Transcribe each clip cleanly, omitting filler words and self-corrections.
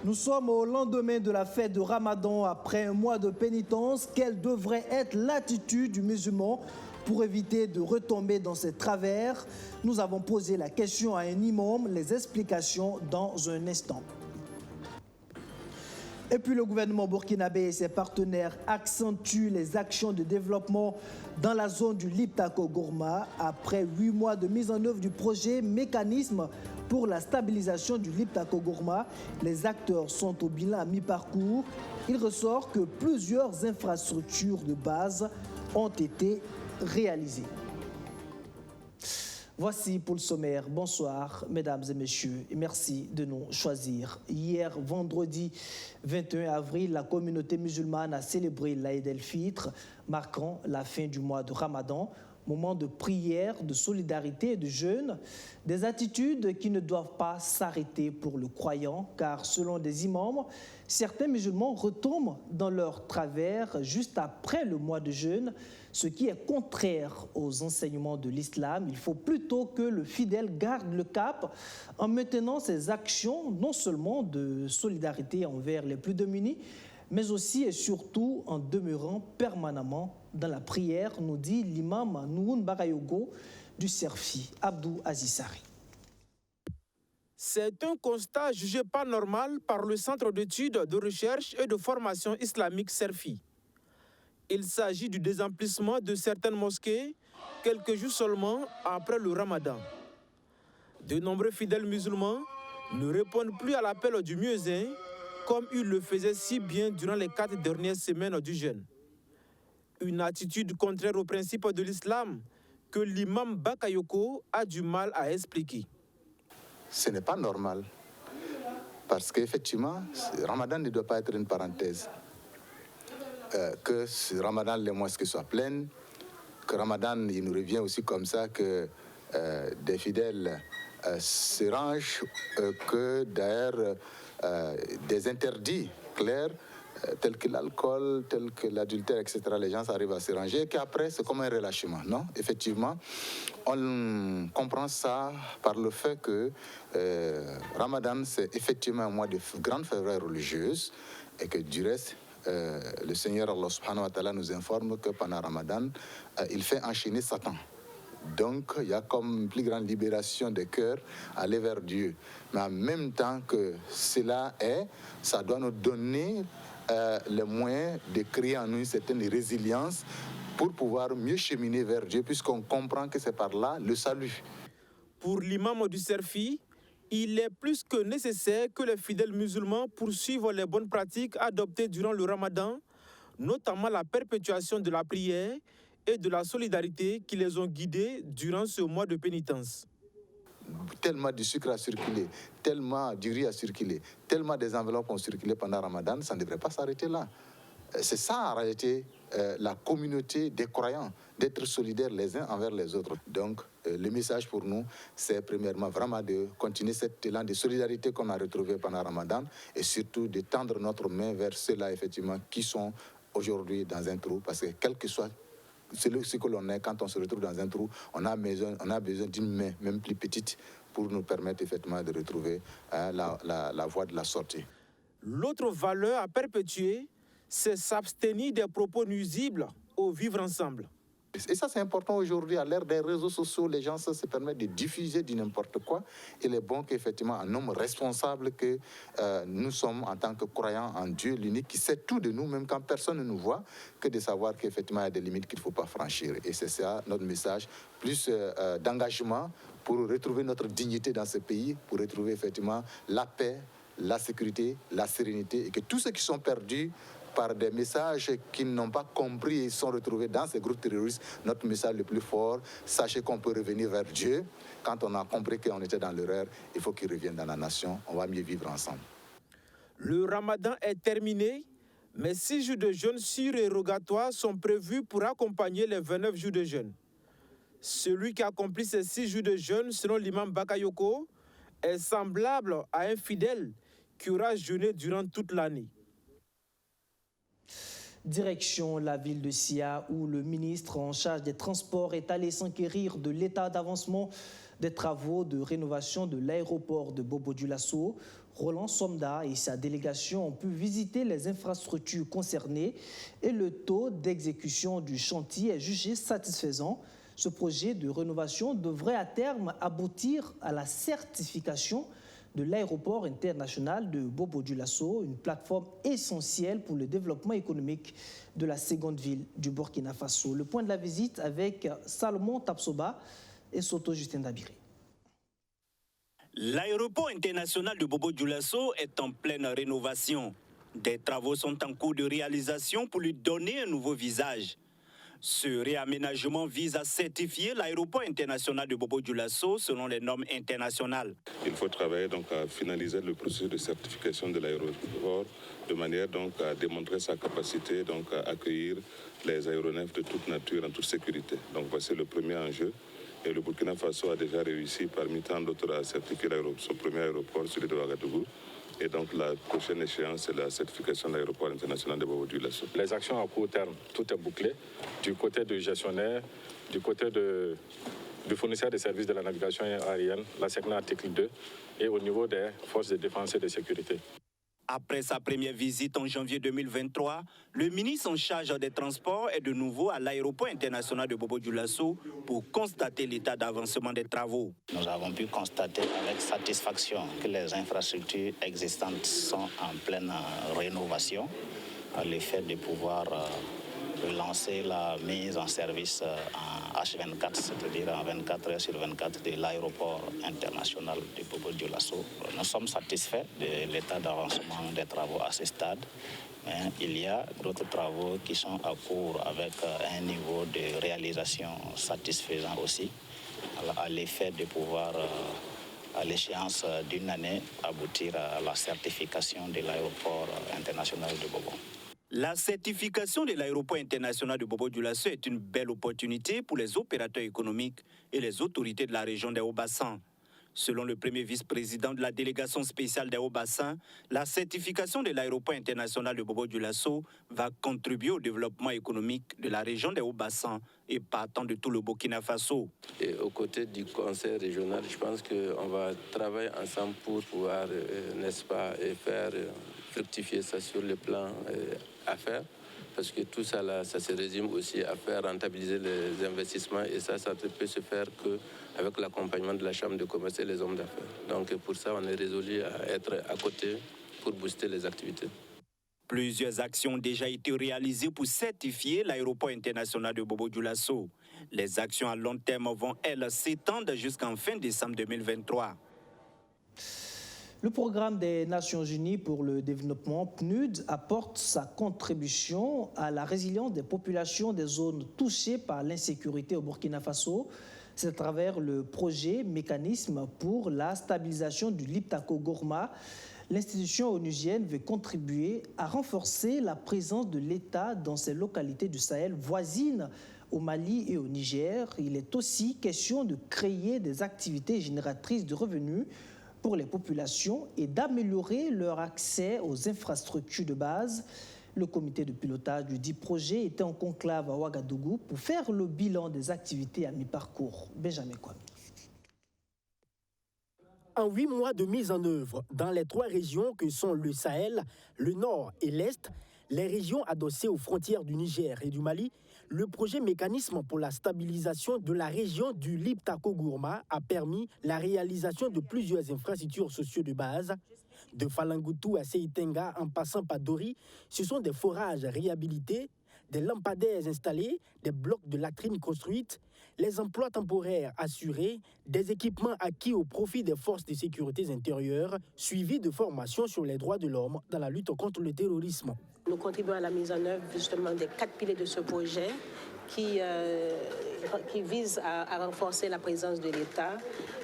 Nous sommes au lendemain de la fête de Ramadan, après un mois de pénitence. Quelle devrait être l'attitude du musulman pour éviter de retomber dans ses travers? Nous avons posé la question à un imam, les explications dans un instant. Et puis le gouvernement burkinabé et ses partenaires accentuent les actions de développement dans la zone du Liptako-Gourma. Après 8 mois de mise en œuvre du projet Mécanisme pour la stabilisation du Liptako-Gourma, les acteurs sont au bilan à mi-parcours. Il ressort que plusieurs infrastructures de base ont été réalisées. Voici pour le sommaire. Bonsoir, mesdames et messieurs, et merci de nous choisir. Hier, vendredi 21 avril, la communauté musulmane a célébré l'Aïd el-Fitr, marquant la fin du mois de Ramadan, moment de prière, de solidarité et de jeûne, des attitudes qui ne doivent pas s'arrêter pour le croyant, car selon des imams, certains musulmans retombent dans leur travers juste après le mois de jeûne, ce qui est contraire aux enseignements de l'islam. Il faut plutôt que le fidèle garde le cap en maintenant ses actions, non seulement de solidarité envers les plus démunis, mais aussi et surtout en demeurant permanemment dans la prière, nous dit l'imam Nouhoun Barayogo du Serfi, Abdou Azissari. C'est un constat jugé pas normal par le Centre d'études, de recherche et de formation islamique Serfi. Il s'agit du désemplissement de certaines mosquées quelques jours seulement après le Ramadan. De nombreux fidèles musulmans ne répondent plus à l'appel du muezzin comme ils le faisaient si bien durant les 4 dernières semaines du jeûne. Une attitude contraire aux principes de l'islam que l'imam Bakayoko a du mal à expliquer. Ce n'est pas normal, parce qu'effectivement, Ramadan ne doit pas être une parenthèse. Que ce Ramadan, les mosquées soient pleines, que Ramadan, il nous revient aussi comme ça que des fidèles se rangent, que d'ailleurs des interdits clairs, tels que l'alcool, tels que l'adultère, etc., les gens arrivent à se ranger, et qu'après, c'est comme un relâchement. Non, effectivement, on comprend ça par le fait que Ramadan, c'est effectivement un mois de grande ferveur religieuse, et que du reste, le Seigneur Allah subhanahu wa ta'ala nous informe que pendant Ramadan, il fait enchaîner Satan. Donc, il y a comme une plus grande libération des cœurs, aller vers Dieu. Mais en même temps que cela est, ça doit nous donner les moyens de créer en nous une certaine résilience pour pouvoir mieux cheminer vers Dieu, puisqu'on comprend que c'est par là le salut. Pour l'imam du Serfi, il est plus que nécessaire que les fidèles musulmans poursuivent les bonnes pratiques adoptées durant le Ramadan, notamment la perpétuation de la prière et de la solidarité qui les ont guidés durant ce mois de pénitence. Tellement du sucre a circulé, tellement du riz a circulé, tellement des enveloppes ont circulé pendant Ramadan, ça ne devrait pas s'arrêter là. C'est ça en réalité la communauté des croyants, d'être solidaires les uns envers les autres. Donc le message pour nous, c'est premièrement vraiment de continuer cet élan de solidarité qu'on a retrouvé pendant Ramadan et surtout de tendre notre main vers ceux-là effectivement qui sont aujourd'hui dans un trou, parce que quel que soit ce que l'on est, quand on se retrouve dans un trou, on a besoin d'une main, même plus petite, pour nous permettre effectivement de retrouver la voie de la sortie. L'autre valeur à perpétuer, c'est s'abstenir des propos nuisibles au vivre ensemble. Et ça, c'est important aujourd'hui. À l'ère des réseaux sociaux, les gens se permettent de diffuser du n'importe quoi. Il est bon qu'effectivement, un homme responsable que nous sommes en tant que croyants en Dieu, l'unique, qui sait tout de nous, même quand personne ne nous voit, que de savoir qu'effectivement, il y a des limites qu'il ne faut pas franchir. Et c'est ça notre message, plus d'engagement pour retrouver notre dignité dans ce pays, pour retrouver effectivement la paix, la sécurité, la sérénité, et que tous ceux qui sont perdus par des messages qu'ils n'ont pas compris et sont retrouvés dans ces groupes terroristes, notre message le plus fort, sachez qu'on peut revenir vers Dieu. Quand on a compris qu'on était dans l'erreur, il faut qu'ils reviennent dans la nation, on va mieux vivre ensemble. Le Ramadan est terminé, mais 6 jours de jeûne surérogatoires sont prévus pour accompagner les 29 jours de jeûne. Celui qui accomplit ces 6 jours de jeûne, selon l'imam Bakayoko, est semblable à un fidèle qui aura jeûné durant toute l'année. Direction la ville de Sia, où le ministre en charge des Transports est allé s'enquérir de l'état d'avancement des travaux de rénovation de l'aéroport de Bobo-Dioulasso. Roland Somda et sa délégation ont pu visiter les infrastructures concernées et le taux d'exécution du chantier est jugé satisfaisant. Ce projet de rénovation devrait à terme aboutir à la certification de l'aéroport international de Bobo-Dioulasso, une plateforme essentielle pour le développement économique de la seconde ville du Burkina Faso. Le point de la visite avec Salomon Tapsoba et Soto Justin Dabiri. L'aéroport international de Bobo-Dioulasso est en pleine rénovation. Des travaux sont en cours de réalisation pour lui donner un nouveau visage. Ce réaménagement vise à certifier l'aéroport international de Bobo-Dioulasso selon les normes internationales. Il faut travailler donc à finaliser le processus de certification de l'aéroport de manière donc à démontrer sa capacité donc à accueillir les aéronefs de toute nature en toute sécurité. Donc voici le premier enjeu. Et le Burkina Faso a déjà réussi parmi tant d'autres à certifier son premier aéroport, celui de Ouagadougou. Et donc la prochaine échéance, c'est la certification de l'aéroport international de Bobo-Dioulasso. Les actions à court terme, tout est bouclé. Du côté du gestionnaire, du côté du fournisseur de services de la navigation aérienne, la SECNA article 2, et au niveau des forces de défense et de sécurité. Après sa première visite en janvier 2023, le ministre en charge des Transports est de nouveau à l'aéroport international de Bobo-Dioulasso pour constater l'état d'avancement des travaux. Nous avons pu constater avec satisfaction que les infrastructures existantes sont en pleine rénovation, à l'effet de pouvoir lancer la mise en service en H24, c'est-à-dire en 24 heures sur 24 de l'aéroport international de Bobo-Dioulasso. Nous sommes satisfaits de l'état d'avancement des travaux à ce stade, mais il y a d'autres travaux qui sont à cours avec un niveau de réalisation satisfaisant aussi, à l'effet de pouvoir, à l'échéance d'une année, aboutir à la certification de l'aéroport international de Bobo. La certification de l'aéroport international de Bobo-Dioulasso est une belle opportunité pour les opérateurs économiques et les autorités de la région des Hauts-Bassins. Selon le premier vice-président de la délégation spéciale des Hauts-Bassins, la certification de l'aéroport international de Bobo-Dioulasso va contribuer au développement économique de la région des Hauts-Bassins et partant de tout le Burkina Faso. Et aux côtés du conseil régional, je pense qu'on va travailler ensemble pour pouvoir, n'est-ce pas, faire fructifier ça sur le plan affaires. Parce que tout ça, là, ça se résume aussi à faire rentabiliser les investissements et ça ne peut se faire qu'avec l'accompagnement de la Chambre de commerce et les hommes d'affaires. Donc pour ça, on est résolu à être à côté pour booster les activités. Plusieurs actions ont déjà été réalisées pour certifier l'aéroport international de Bobo-Dioulasso. Les actions à long terme vont, elles, s'étendre jusqu'en fin décembre 2023. Le programme des Nations Unies pour le développement, PNUD, apporte sa contribution à la résilience des populations des zones touchées par l'insécurité au Burkina Faso. C'est à travers le projet Mécanisme pour la stabilisation du Liptako-Gourma. L'institution onusienne veut contribuer à renforcer la présence de l'État dans ces localités du Sahel voisines au Mali et au Niger. Il est aussi question de créer des activités génératrices de revenus pour les populations et d'améliorer leur accès aux infrastructures de base. Le comité de pilotage du dit projet était en conclave à Ouagadougou pour faire le bilan des activités à mi-parcours. Benjamin Kwame. En 8 mois de mise en œuvre, dans les 3 régions que sont le Sahel, le Nord et l'Est, les régions adossées aux frontières du Niger et du Mali, le projet Mécanisme pour la stabilisation de la région du Liptako-Gourma a permis la réalisation de plusieurs infrastructures sociales de base. De Falangoutou à Seitenga en passant par Dori, ce sont des forages réhabilités, des lampadaires installés, des blocs de latrines construites, les emplois temporaires assurés, des équipements acquis au profit des forces de sécurité intérieures, suivis de formations sur les droits de l'homme dans la lutte contre le terrorisme. Nous contribuons à la mise en œuvre justement des 4 piliers de ce projet qui vise à renforcer la présence de l'État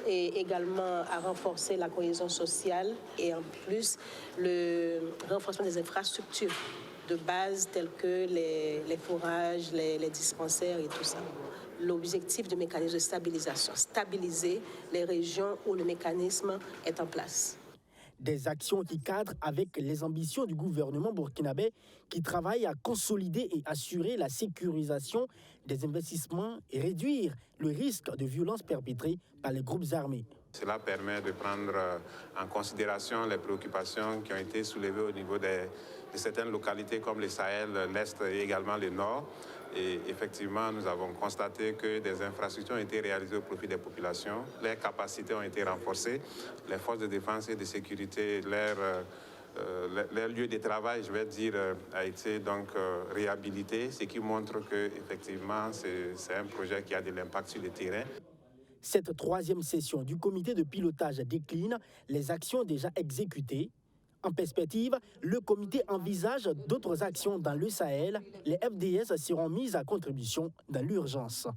et également à renforcer la cohésion sociale et en plus le renforcement des infrastructures de base telles que les forages, les dispensaires et tout ça. L'objectif du mécanisme de stabilisation, stabiliser les régions où le mécanisme est en place. Des actions qui cadrent avec les ambitions du gouvernement burkinabé qui travaille à consolider et assurer la sécurisation des investissements et réduire le risque de violences perpétrées par les groupes armés. Cela permet de prendre en considération les préoccupations qui ont été soulevées au niveau de certaines localités comme le Sahel, l'Est et également le Nord. Et effectivement, nous avons constaté que des infrastructures ont été réalisées au profit des populations, leurs capacités ont été renforcées, les forces de défense et de sécurité, leur lieu de travail, je vais dire, a été donc réhabilité, ce qui montre que effectivement c'est un projet qui a de l'impact sur le terrain. Cette troisième session du comité de pilotage décline les actions déjà exécutées. En perspective, le comité envisage d'autres actions dans le Sahel. Les FDS seront mises à contribution dans l'urgence.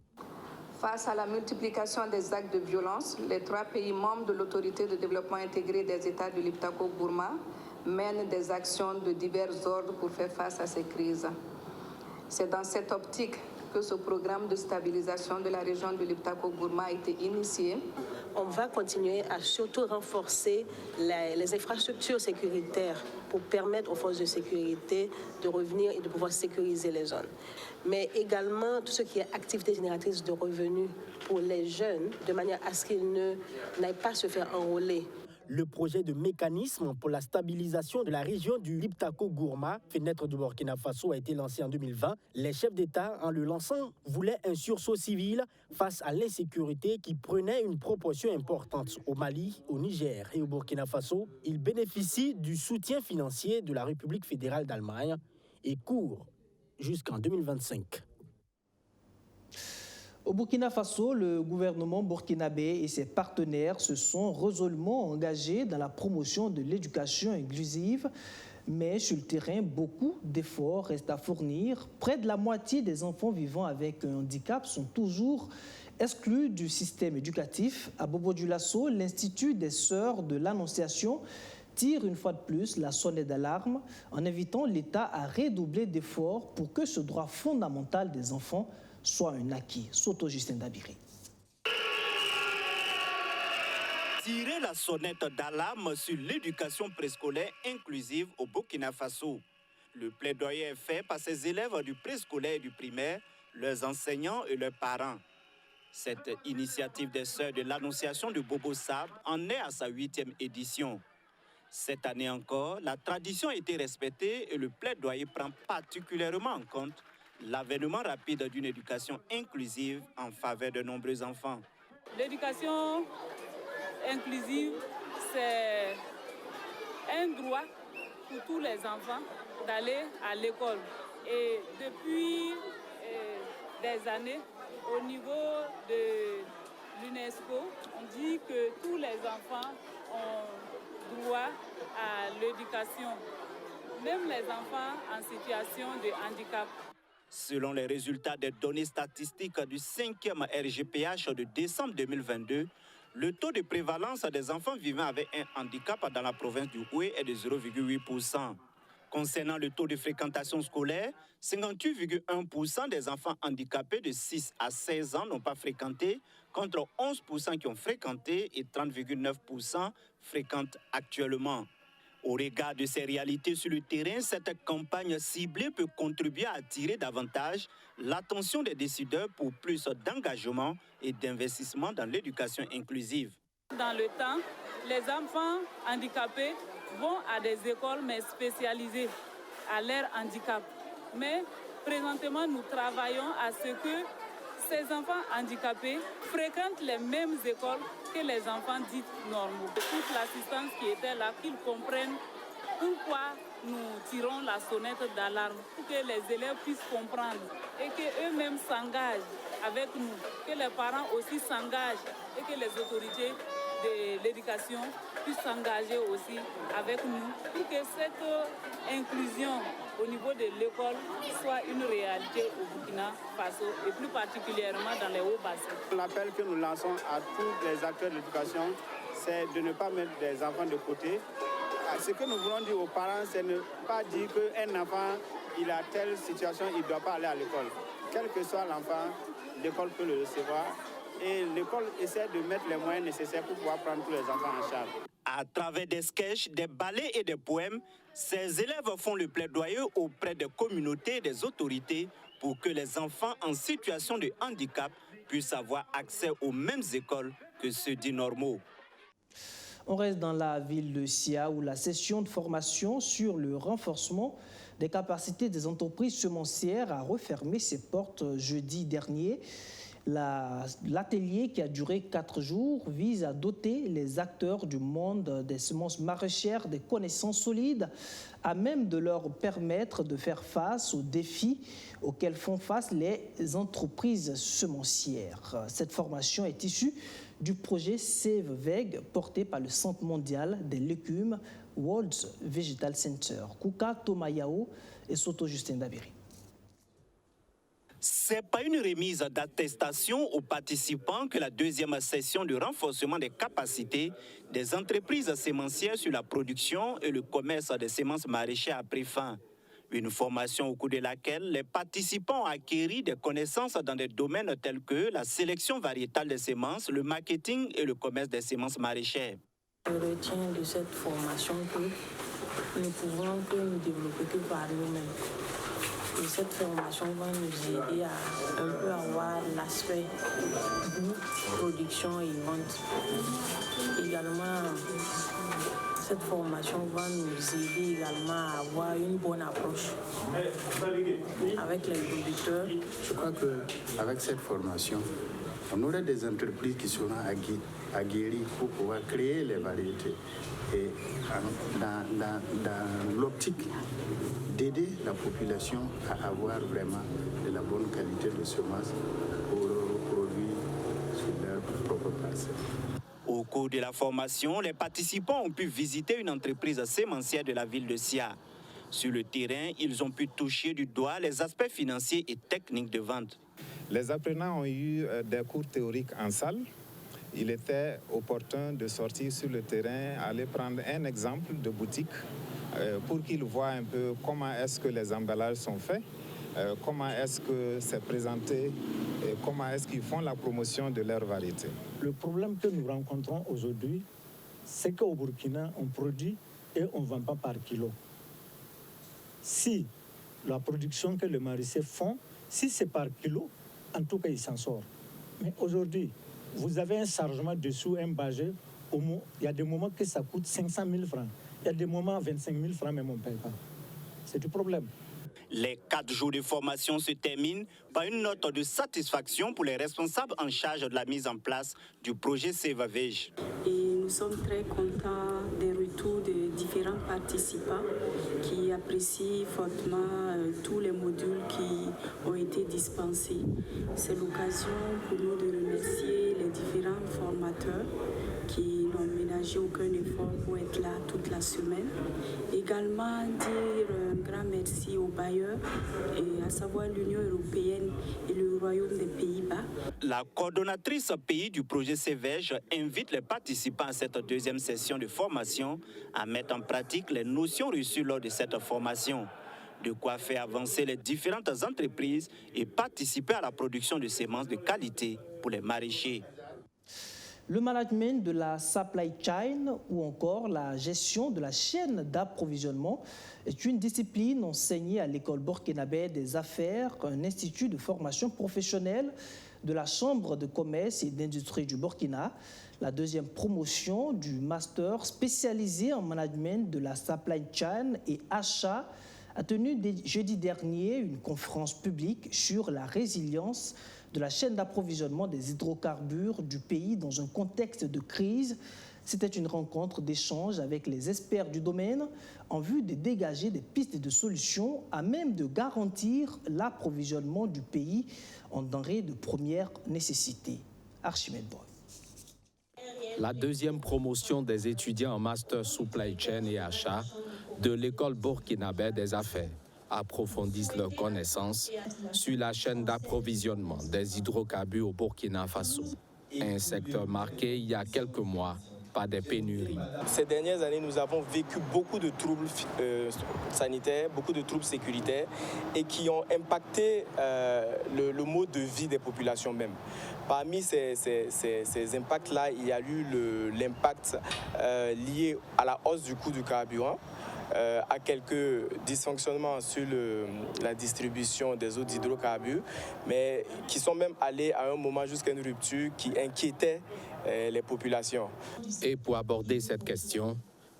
Face à la multiplication des actes de violence, les 3 pays membres de l'autorité de développement intégré des États de l'Iptako-Gourma mènent des actions de divers ordres pour faire face à ces crises. C'est dans cette optique que ce programme de stabilisation de la région de l'Iptako-Gourma a été initié. On va continuer à surtout renforcer les infrastructures sécuritaires pour permettre aux forces de sécurité de revenir et de pouvoir sécuriser les zones. Mais également tout ce qui est activité génératrice de revenus pour les jeunes, de manière à ce qu'ils n'aillent pas se faire enrôler. Le projet de mécanisme pour la stabilisation de la région du Liptako-Gourma, fenêtre du Burkina Faso, a été lancé en 2020. Les chefs d'État, en le lançant, voulaient un sursaut civil face à l'insécurité qui prenait une proportion importante au Mali, au Niger et au Burkina Faso. Il bénéficie du soutien financier de la République fédérale d'Allemagne et court jusqu'en 2025. Au Burkina Faso, le gouvernement burkinabé et ses partenaires se sont résolument engagés dans la promotion de l'éducation inclusive. Mais sur le terrain, beaucoup d'efforts restent à fournir. Près de la moitié des enfants vivant avec un handicap sont toujours exclus du système éducatif. À Bobo-Dioulasso, l'Institut des Sœurs de l'Annonciation tire une fois de plus la sonnette d'alarme en invitant l'État à redoubler d'efforts pour que ce droit fondamental des enfants soit un acquis. Soto Justin Dabiri. Tirer la sonnette d'alarme sur l'éducation préscolaire inclusive au Burkina Faso. Le plaidoyer est fait par ces élèves du préscolaire et du primaire, leurs enseignants et leurs parents. Cette initiative des Sœurs de l'Annonciation de Bobo Sab en est à sa 8e édition. Cette année encore, la tradition a été respectée et le plaidoyer prend particulièrement en compte l'avènement rapide d'une éducation inclusive en faveur de nombreux enfants. L'éducation inclusive, c'est un droit pour tous les enfants d'aller à l'école. Et depuis des années, au niveau de l'UNESCO, on dit que tous les enfants ont droit à l'éducation, même les enfants en situation de handicap. Selon les résultats des données statistiques du 5e RGPH de décembre 2022, le taux de prévalence des enfants vivant avec un handicap dans la province du Houé est de 0,8%. Concernant le taux de fréquentation scolaire, 58,1% des enfants handicapés de 6 à 16 ans n'ont pas fréquenté, contre 11% qui ont fréquenté et 30,9% fréquentent actuellement. Au regard de ces réalités sur le terrain, cette campagne ciblée peut contribuer à attirer davantage l'attention des décideurs pour plus d'engagement et d'investissement dans l'éducation inclusive. Dans le temps, les enfants handicapés vont à des écoles mais spécialisées à leur handicap. Mais présentement, nous travaillons à ce que ces enfants handicapés fréquentent les mêmes écoles que les enfants dits normaux. Toute l'assistance qui était là, qu'ils comprennent pourquoi nous tirons la sonnette d'alarme, pour que les élèves puissent comprendre et qu'eux-mêmes s'engagent avec nous, que les parents aussi s'engagent et que les autorités de l'éducation puissent s'engager aussi avec nous pour que cette inclusion au niveau de l'école soit une réalité au Burkina Faso et plus particulièrement dans les hauts bassins. L'appel que nous lançons à tous les acteurs de l'éducation, c'est de ne pas mettre des enfants de côté. Ce que nous voulons dire aux parents, c'est ne pas dire qu'un enfant, il a telle situation, il ne doit pas aller à l'école. Quel que soit l'enfant, l'école peut le recevoir. Et l'école essaie de mettre les moyens nécessaires pour pouvoir prendre tous les enfants en charge. À travers des sketchs, des ballets et des poèmes, ces élèves font le plaidoyer auprès des communautés et des autorités pour que les enfants en situation de handicap puissent avoir accès aux mêmes écoles que ceux dits normaux. On reste dans la ville de Sia où la session de formation sur le renforcement des capacités des entreprises semencières a refermé ses portes jeudi dernier. L'atelier qui a duré 4 jours vise à doter les acteurs du monde des semences maraîchères des connaissances solides à même de leur permettre de faire face aux défis auxquels font face les entreprises semencières. Cette formation est issue du projet Save VEG porté par le Centre mondial des légumes World Vegetal Center. Kouka Tomayao et Soto Justin Dabiri. C'est pas une remise d'attestation aux participants que la deuxième session de renforcement des capacités des entreprises sémencières sur la production et le commerce des semences maraîchères a pris fin. Une formation au cours de laquelle les participants ont acquis des connaissances dans des domaines tels que la sélection variétale des semences, le marketing et le commerce des semences maraîchères. Je retiens de cette formation que nous ne pouvons que nous développer que par nous-mêmes. Et cette formation va nous aider à un peu avoir l'aspect goût, production et vente. Également, cette formation va nous aider également à avoir une bonne approche avec les producteurs. Je crois qu'avec cette formation, on aurait des entreprises qui seront aguerries pour pouvoir créer les variétés. Et dans l'optique d'aider la population à avoir vraiment de la bonne qualité de semences pour produire sur leur propre parcelle. Au cours de la formation, les participants ont pu visiter une entreprise sémencière de la ville de Sia. Sur le terrain, ils ont pu toucher du doigt les aspects financiers et techniques de vente. Les apprenants ont eu des cours théoriques en salle. Il était opportun de sortir sur le terrain, aller prendre un exemple de boutique pour qu'ils voient un peu comment est-ce que les emballages sont faits, comment est-ce que c'est présenté et comment est-ce qu'ils font la promotion de leur variété. Le problème que nous rencontrons aujourd'hui, c'est qu'au Burkina, on produit et on ne vend pas par kilo. Si la production que les maraîchers font, si c'est par kilo, en tout cas, ils s'en sortent. Mais aujourd'hui, vous avez un chargement dessous, un budget, il y a des moments que ça coûte 500 000 francs. Il y a des moments 25 000 francs, même on ne paye pas. C'est du problème. Les 4 jours de formation se terminent par une note de satisfaction pour les responsables en charge de la mise en place du projet Save VEG. Et nous sommes très contents des retours des différents participants qui apprécient fortement tous les modules qui ont été dispensés. C'est l'occasion pour nous de remercier les différents formateurs qui n'ont ménagé aucun effort pour être là toute la semaine. Également dire un grand merci aux bailleurs, et à savoir l'Union européenne et le Royaume des Pays-Bas. La coordonnatrice pays du projet Save VEG invite les participants à cette deuxième session de formation à mettre en pratique les notions reçues lors de cette formation. De quoi faire avancer les différentes entreprises et participer à la production de semences de qualité pour les maraîchers. Le management de la supply chain ou encore la gestion de la chaîne d'approvisionnement est une discipline enseignée à l'école burkinabé des affaires, un institut de formation professionnelle de la Chambre de commerce et d'industrie du Burkina. La deuxième promotion du master spécialisé en management de la supply chain et achat a tenu jeudi dernier une conférence publique sur la résilience de la chaîne d'approvisionnement des hydrocarbures du pays dans un contexte de crise. C'était une rencontre d'échange avec les experts du domaine en vue de dégager des pistes de solutions à même de garantir l'approvisionnement du pays en denrées de première nécessité. Archimède Boy. La deuxième promotion des étudiants en master supply chain et achat de l'école burkinabé des affaires approfondissent leurs connaissances sur la chaîne d'approvisionnement des hydrocarbures au Burkina Faso, un secteur marqué il y a quelques mois par des pénuries. Ces dernières années, nous avons vécu beaucoup de troubles sanitaires, beaucoup de troubles sécuritaires et qui ont impacté le mode de vie des populations même. Parmi ces impacts-là, il y a eu l'impact lié à la hausse du coût du carburant, à quelques dysfonctionnements sur la distribution des eaux d'hydrocarbures, mais qui sont même allés à un moment jusqu'à une rupture qui inquiétait les populations. Et pour aborder cette question,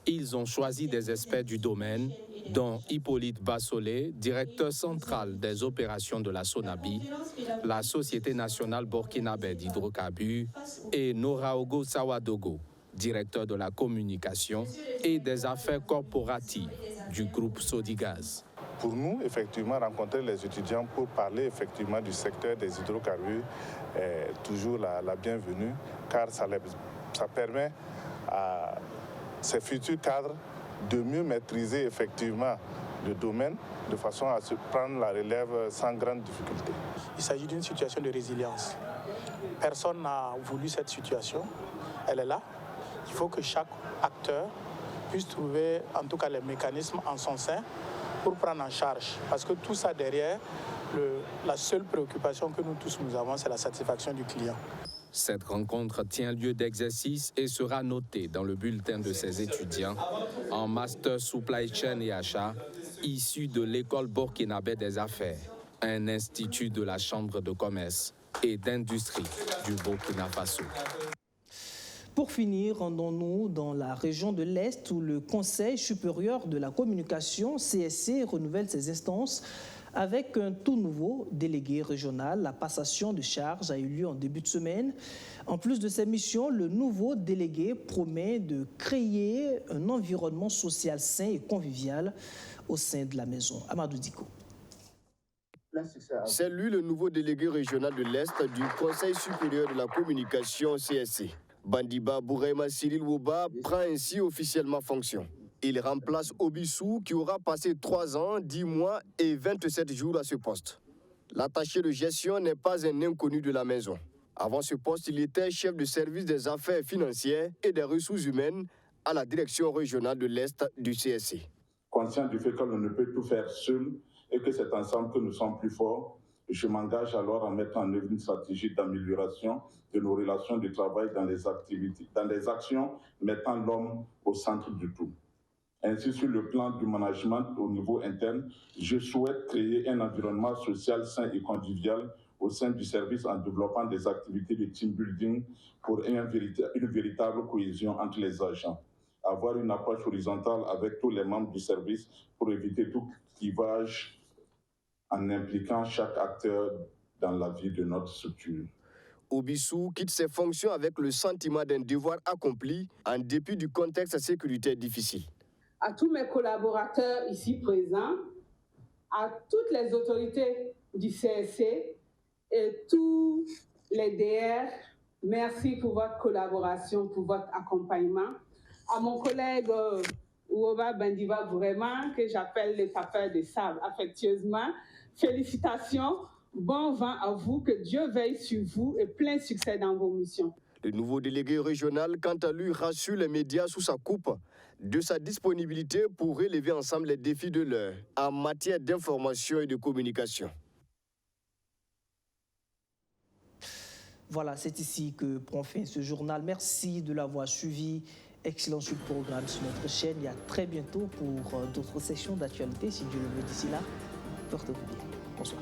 ils ont choisi des experts du domaine, dont Hippolyte Bassolé, directeur central des opérations de la SONABI, la Société nationale burkinabé d'hydrocarbures, et Noraogo Sawadogo, directeur de la communication et des affaires corporatives du groupe Sodigaz. Pour nous, effectivement, rencontrer les étudiants pour parler effectivement du secteur des hydrocarbures est toujours la bienvenue, car ça permet à ces futurs cadres de mieux maîtriser effectivement le domaine de façon à se prendre la relève sans grande difficulté. Il s'agit d'une situation de résilience. Personne n'a voulu cette situation, elle est là. Il faut que chaque acteur puisse trouver en tout cas les mécanismes en son sein pour prendre en charge. Parce que tout ça derrière, la seule préoccupation que nous tous nous avons, c'est la satisfaction du client. Cette rencontre tient lieu d'exercice et sera notée dans le bulletin de ces étudiants en Master Supply Chain et Achat, issus de l'École burkinabé des affaires, un institut de la Chambre de commerce et d'industrie du Burkina Faso. Pour finir, rendons-nous dans la région de l'Est où le Conseil supérieur de la communication, CSC, renouvelle ses instances avec un tout nouveau délégué régional. La passation de charges a eu lieu en début de semaine. En plus de ses missions, le nouveau délégué promet de créer un environnement social sain et convivial au sein de la maison. Amadou Diko. C'est lui le nouveau délégué régional de l'Est du Conseil supérieur de la communication CSC. Bandiba Bouraima Cyril Woba prend ainsi officiellement fonction. Il remplace Obissou qui aura passé 3 ans, 10 mois et 27 jours à ce poste. L'attaché de gestion n'est pas un inconnu de la maison. Avant ce poste, il était chef de service des affaires financières et des ressources humaines à la direction régionale de l'Est du CSC. Conscient du fait que l'on ne peut tout faire seul et que c'est ensemble que nous sommes plus forts, je m'engage alors à mettre en œuvre une stratégie d'amélioration de nos relations de travail dans les actions mettant l'homme au centre du tout. Ainsi, sur le plan du management au niveau interne, je souhaite créer un environnement social sain et convivial au sein du service en développant des activités de team building pour une véritable cohésion entre les agents. Avoir une approche horizontale avec tous les membres du service pour éviter tout clivage en impliquant chaque acteur dans la vie de notre structure. Obissou quitte ses fonctions avec le sentiment d'un devoir accompli en dépit du contexte sécuritaire difficile. À tous mes collaborateurs ici présents, à toutes les autorités du CSC et tous les DR, merci pour votre collaboration, pour votre accompagnement. À mon collègue Ouoba Bandiba Bouraima, que j'appelle le tapeur de sable affectueusement, félicitations, bon vent à vous, que Dieu veille sur vous et plein succès dans vos missions. Le nouveau délégué régional, quant à lui, rassure les médias sous sa coupe de sa disponibilité pour relever ensemble les défis de l'heure en matière d'information et de communication. Voilà, c'est ici que prend fin ce journal. Merci de l'avoir suivi. Excellent suite programme sur notre chaîne. Et à très bientôt pour d'autres sessions d'actualité. Si Dieu le veut d'ici là, portez-vous bien. Bonsoir.